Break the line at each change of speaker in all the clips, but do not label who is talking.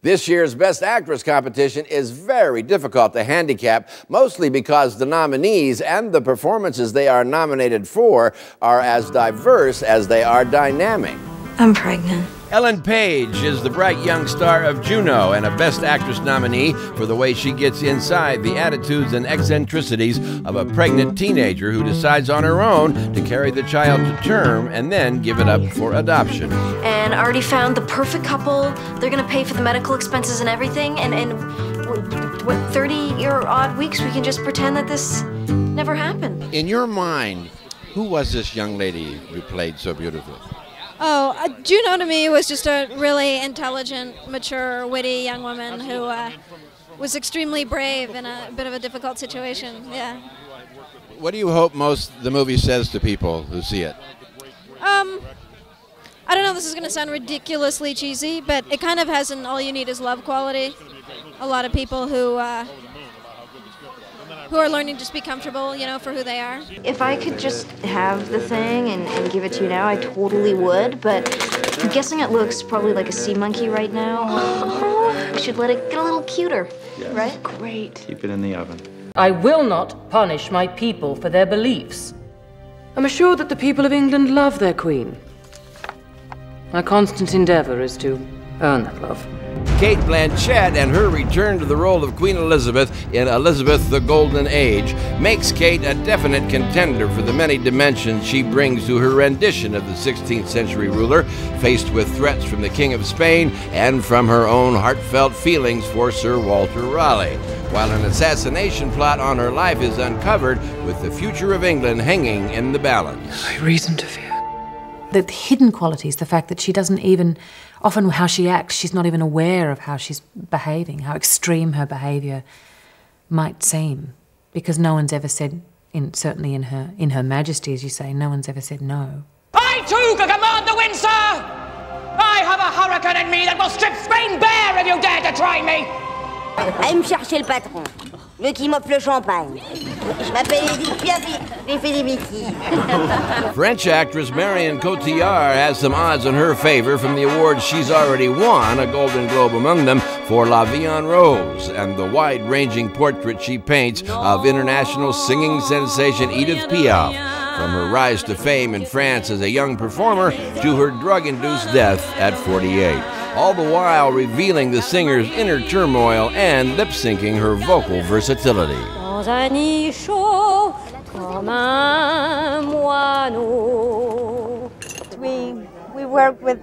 This year's Best Actress competition is very difficult to handicap, mostly because the nominees and the performances they are nominated for are as diverse as they are dynamic.
I'm pregnant.
Ellen Page is the bright young star of Juno and a Best Actress nominee for the way she gets inside the attitudes and eccentricities of a pregnant teenager who decides on her own to carry the child to term and then give it up for adoption.
And I already found the perfect couple. They're gonna pay for the medical expenses and everything. And what, 30-odd weeks, we can just pretend that this never happened.
In your mind, who was this young lady you played so beautifully?
Oh, Juno to me was just a really intelligent, mature, witty young woman who was extremely brave in a bit of a difficult situation, yeah.
What do you hope most the movie says to people who see it?
I don't know, this is going to sound ridiculously cheesy, but it kind of has an all you need is love quality. A lot of people who are learning to just be comfortable, you know, for who they are.
If I could just have the thing and give it to you now, I totally would, but I'm guessing it looks probably like a sea monkey right now. I should let it get a little cuter, yes. Right? Great.
Keep it in the oven.
I will not punish my people for their beliefs. I'm assured that the people of England love their queen. My constant endeavor is to earn that love.
Cate Blanchett and her return to the role of Queen Elizabeth in Elizabeth the Golden Age makes Cate a definite contender for the many dimensions she brings to her rendition of the 16th century ruler, faced with threats from the King of Spain and from her own heartfelt feelings for Sir Walter Raleigh, while an assassination plot on her life is uncovered with the future of England hanging in the balance.
No reason to fear. The hidden qualities, the fact that she doesn't even, often how she acts, she's not even aware of how she's behaving, how extreme her behaviour might seem, because no one's ever said, certainly in her majesty, as you say, no one's ever said no.
I too can command the wind, sir! I have a hurricane in me that will strip Spain bare if you dare to try me!
Allez me chercher le patron, le qui m'offre le champagne. Je m'appelle Edith Piaf, j'ai fait des bêtises.
French actress Marion Cotillard has some odds in her favor from the awards she's already won, a Golden Globe among them, for La Vie en Rose, and the wide-ranging portrait she paints of international singing sensation Edith Piaf, from her rise to fame in France as a young performer to her drug-induced death at 48. All the while revealing the singer's inner turmoil and lip-syncing her vocal versatility.
Dans un nid chaud, comme un moineau.
We work with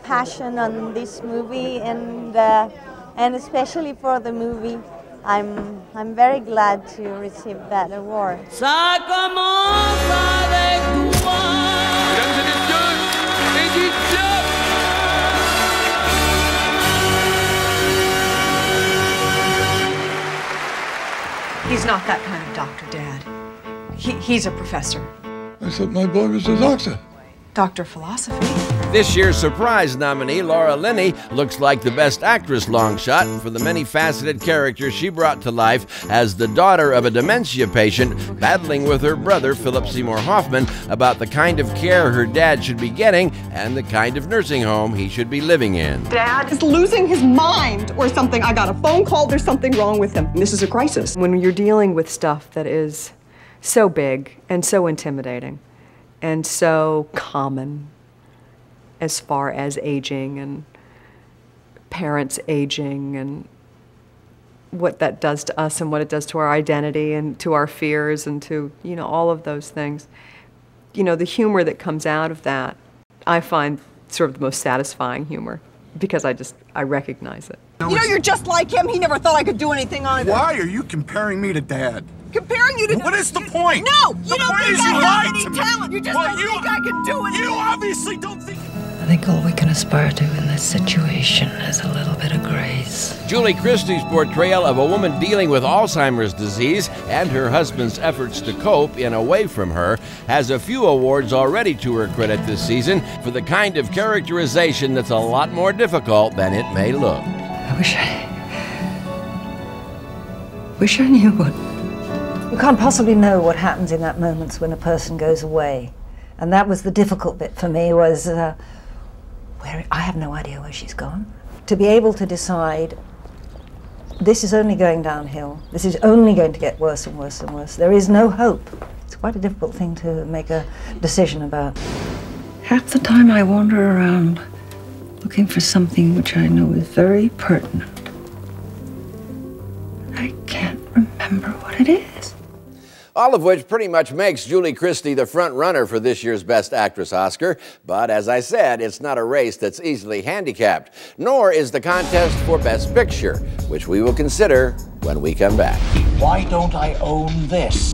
passion on this movie, and especially for the movie, I'm very glad to receive that award.
Ça commence avec toi. Mesdames et messieurs, Edith Piaf.
He's not that kind of doctor, Dad. He's a professor.
I thought my boy was a doctor.
Dr. Philosophy.
This year's surprise nominee, Laura Linney, looks like the Best Actress long shot for the many-faceted character she brought to life as the daughter of a dementia patient battling with her brother, Philip Seymour Hoffman, about the kind of care her dad should be getting and the kind of nursing home he should be living in.
Dad is losing his mind or something. I got a phone call, there's something wrong with him. This is a crisis.
When you're dealing with stuff that is so big and so intimidating and so common, as far as aging and parents aging and what that does to us and what it does to our identity and to our fears and to, you know, all of those things. You know, the humor that comes out of that, I find sort of the most satisfying humor because I recognize it.
You know, you're just like him. He never thought I could do anything either.
Why are you comparing me to Dad?
Comparing you to...
What is the point?
No!
The
You don't
point
think
is
I
you
have
lied
any
to me.
talent! You just don't think I can do it!
You obviously don't think...
I think all we can aspire to in this situation is a little bit of grace.
Julie Christie's portrayal of a woman dealing with Alzheimer's disease and her husband's efforts to cope in Away From Her has a few awards already to her credit this season for the kind of characterization that's a lot more difficult than it may look.
I wish I knew what.
You can't possibly know what happens in that moment when a person goes away. And that was the difficult bit for me, was I have no idea where she's gone. to be able to decide this is only going downhill, this is only going to get worse and worse and worse, there is no hope. It's quite a difficult thing to make a decision about.
Half the time I wander around looking for something which I know is very pertinent. I can't remember what it is.
All of which pretty much makes Julie Christie the front runner for this year's Best Actress Oscar. But as I said, it's not a race that's easily handicapped, nor is the contest for Best Picture, which we will consider when we come back.
Why don't I own this?